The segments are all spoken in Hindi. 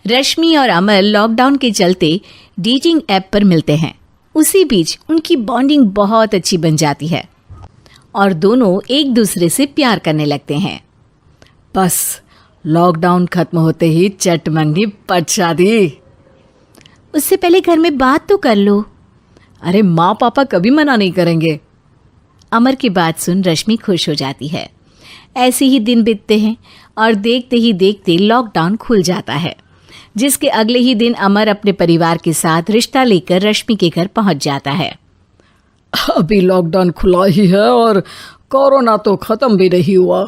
रश्मि और अमर लॉकडाउन के चलते डेटिंग ऐप पर मिलते हैं। उसी बीच उनकी बॉन्डिंग बहुत अच्छी बन जाती है और दोनों एक दूसरे से प्यार करने लगते हैं। बस लॉकडाउन खत्म होते ही चट मंगनी पट शादी। उससे पहले घर में बात तो कर लो। अरे माँ पापा कभी मना नहीं करेंगे। अमर की बात सुन रश्मि खुश हो जाती है। ऐसे ही दिन बीतते हैं और देखते ही देखते लॉकडाउन खुल जाता है, जिसके अगले ही दिन अमर अपने परिवार के साथ रिश्ता लेकर रश्मि के घर पहुंच जाता है। अभी लॉकडाउन खुला ही है और कोरोना तो ख़त्म भी नहीं हुआ,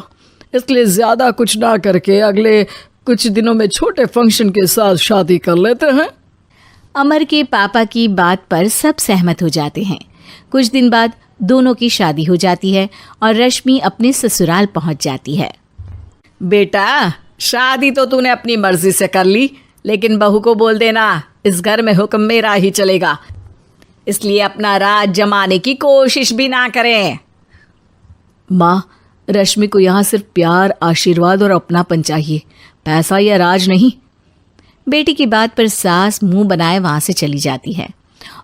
इसलिए ज़्यादा कुछ ना करके अगले कुछ दिनों में छोटे फंक्शन के साथ शादी कर लेते हैं। अमर के पापा की बात पर सब सहमत हो जाते हैं। कुछ दिन बाद दोनों की शादी हो जाती है और रश्मि अपने ससुराल पहुंच जाती है। बेटा, शादी तो तूने अपनी मर्जी से कर ली, लेकिन बहू को बोल देना इस घर में हुक्म मेरा ही चलेगा, इसलिए अपना राज जमाने की कोशिश भी ना करें। माँ, रश्मि को यहाँ सिर्फ प्यार, आशीर्वाद और अपनापन चाहिए, पैसा या राज नहीं। बेटी की बात पर सास मुंह बनाए वहां से चली जाती है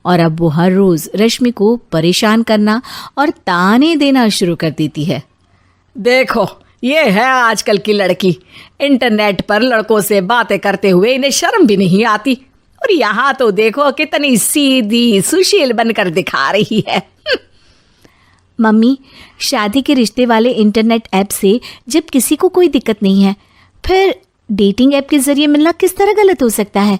और अब वो हर रोज रश्मि को परेशान करना और ताने देना शुरू कर देती है। देखो, ये है आजकल की लड़की, इंटरनेट पर लड़कों से बातें करते हुए इन्हें शर्म भी नहीं आती, और यहाँ तो देखो कितनी सीधी सुशील बनकर दिखा रही है। मम्मी, शादी के रिश्ते वाले इंटरनेट ऐप से जब किसी को कोई दिक्कत नहीं है, फिर डेटिंग ऐप के जरिए मिलना किस तरह गलत हो सकता है?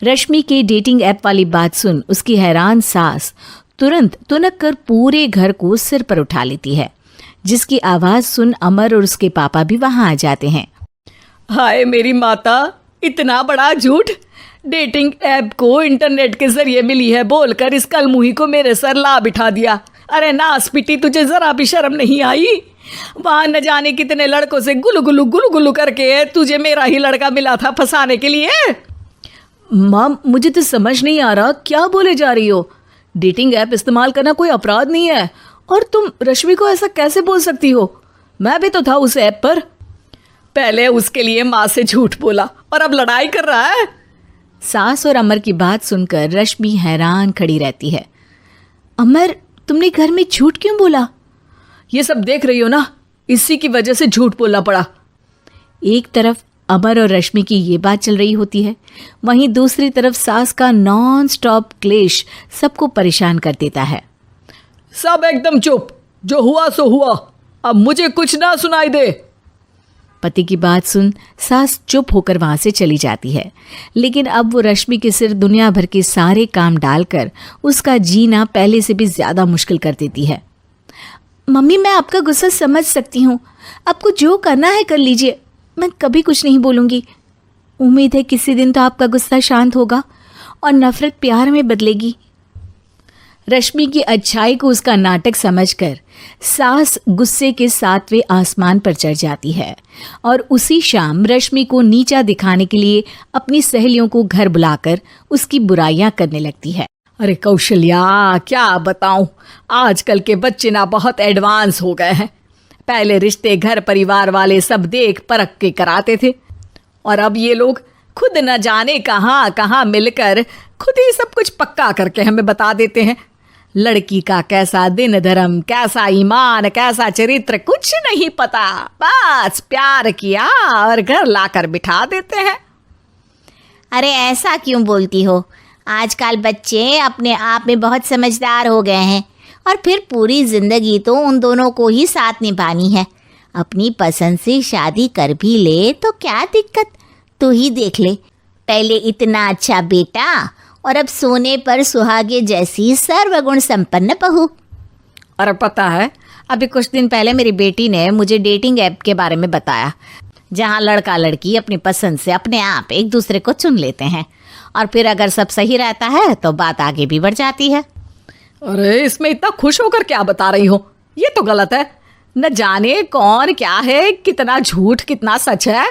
रश्मि के डेटिंग ऐप वाली बात सुन उसकी हैरान सास तुरंत तुनक कर पूरे घर को सिर पर उठा लेती है, जिसकी आवाज सुन अमर और उसके पापा भी वहां आ जाते हैं। हाय मेरी माता, इतना बड़ा झूठ! डेटिंग ऐप को इंटरनेट के जरिए मिली है बोलकर इस कलमुही को मेरे सर ला बिठा दिया। अरे नास पिटी, तुझे जरा भी शर्म नहीं आई? वहां न जाने कितने लड़कों से गुलू गुलू करके तुझे मेरा ही लड़का मिला था फंसाने के लिए। माँ, मुझे तो समझ नहीं आ रहा क्या बोले जा रही हो। डेटिंग ऐप इस्तेमाल करना कोई अपराध नहीं है, और तुम रश्मि को ऐसा कैसे बोल सकती हो? मैं भी तो था उस ऐप पर। पहले उसके लिए माँ से झूठ बोला और अब लड़ाई कर रहा है। सास और अमर की बात सुनकर रश्मि हैरान खड़ी रहती है। अमर, तुमने घर में झूठ क्यों बोला? ये सब देख रही हो ना, इसी की वजह से झूठ बोलना पड़ा। एक तरफ अमर और रश्मि की ये बात चल रही होती है, वहीं दूसरी तरफ सास का नॉन स्टॉप क्लेश सबको परेशान कर देता है। सब एकदम चुप, जो हुआ सो हुआ, अब मुझे कुछ ना सुनाई दे। पति की बात सुन सास चुप होकर वहां से चली जाती है, लेकिन अब वो रश्मि के सिर दुनिया भर के सारे काम डालकर उसका जीना पहले से भी ज्यादा मुश्किल कर देती है। मम्मी, मैं आपका गुस्सा समझ सकती हूँ, आपको जो करना है कर लीजिए, मैं कभी कुछ नहीं बोलूँगी। उम्मीद है किसी दिन तो आपका गुस्सा शांत होगा और नफरत प्यार में बदलेगी। रश्मि की अच्छाई को उसका नाटक समझकर सास गुस्से के 7वें आसमान पर चढ़ जाती है और उसी शाम रश्मि को नीचा दिखाने के लिए अपनी सहेलियों को घर बुलाकर उसकी बुराइयां करने लगती है। अरे कौशल्या, क्या बताऊं, आजकल के बच्चे ना बहुत एडवांस हो गए हैं। पहले रिश्ते घर परिवार वाले सब देख परख के कराते थे, और अब ये लोग खुद न जाने कहाँ कहाँ मिलकर खुद ही सब कुछ पक्का करके हमें बता देते हैं। लड़की का कैसा दिन धर्म, कैसा ईमान, कैसा चरित्र कुछ नहीं पता, बस प्यार किया और घर लाकर बिठा देते हैं। अरे ऐसा क्यों बोलती हो? आजकल बच्चे अपने आप में बहुत समझदार हो गए हैं, और फिर पूरी जिंदगी तो उन दोनों को ही साथ निभानी है। अपनी पसंद से शादी कर भी ले तो क्या दिक्कत? तू ही देख ले, पहले इतना अच्छा बेटा और अब सोने पर सुहागे जैसी सर्वगुण संपन्न बहू। और पता है, अभी कुछ दिन पहले मेरी बेटी ने मुझे डेटिंग ऐप के बारे में बताया, जहाँ लड़का लड़की अपनी पसंद से अपने आप एक दूसरे को चुन लेते हैं, और फिर अगर सब सही रहता है तो बात आगे भी बढ़ जाती है। अरे इसमें इतना खुश होकर क्या बता रही हो? ये तो गलत है। न जाने कौन क्या है, कितना झूठ कितना सच है।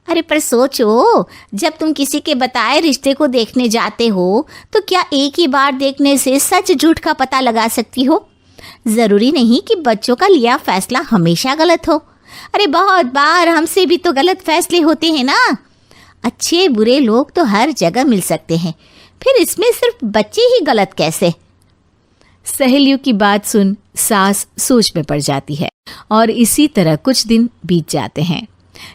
अरे पर सोचो, जब तुम किसी के बताए रिश्ते को देखने जाते हो तो क्या एक ही बार देखने से सच झूठ का पता लगा सकती हो? ज़रूरी नहीं कि बच्चों का लिया फैसला हमेशा गलत हो। अरे बहुत बार हमसे भी तो गलत फैसले होते हैं ना। अच्छे बुरे लोग तो हर जगह मिल सकते हैं, फिर इसमें सिर्फ बच्चे ही गलत कैसे? सहेलियों की बात सुन सास सोच में पड़ जाती है और इसी तरह कुछ दिन बीत जाते हैं,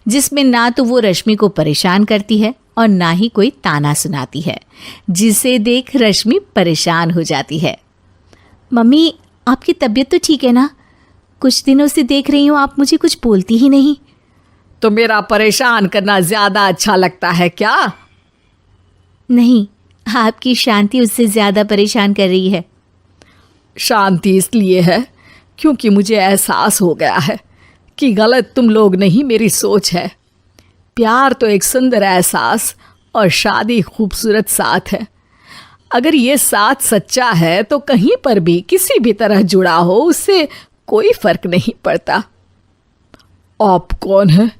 जिसमें ना तो वो रश्मि को परेशान करती है और ना ही कोई ताना सुनाती है, जिसे देख रश्मि परेशान हो जाती है। मम्मी, आपकी तबीयत तो ठीक है ना? कुछ दिनों से देख रही हूँ आप मुझे कुछ बोलती ही नहीं। तो मेरा परेशान करना ज्यादा अच्छा लगता है क्या? नहीं, आपकी शांति उससे ज्यादा परेशान कर रही है। शांति इसलिए है क्योंकि मुझे एहसास हो गया है कि गलत तुम लोग नहीं, मेरी सोच है। प्यार तो एक सुंदर एहसास और शादी खूबसूरत साथ है। अगर ये साथ सच्चा है तो कहीं पर भी किसी भी तरह जुड़ा हो उससे कोई फर्क नहीं पड़ता। आप कौन है?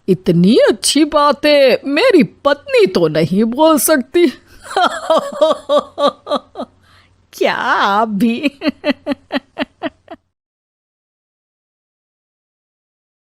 इतनी अच्छी बातें मेरी पत्नी तो नहीं बोल सकती। क्या आप भी?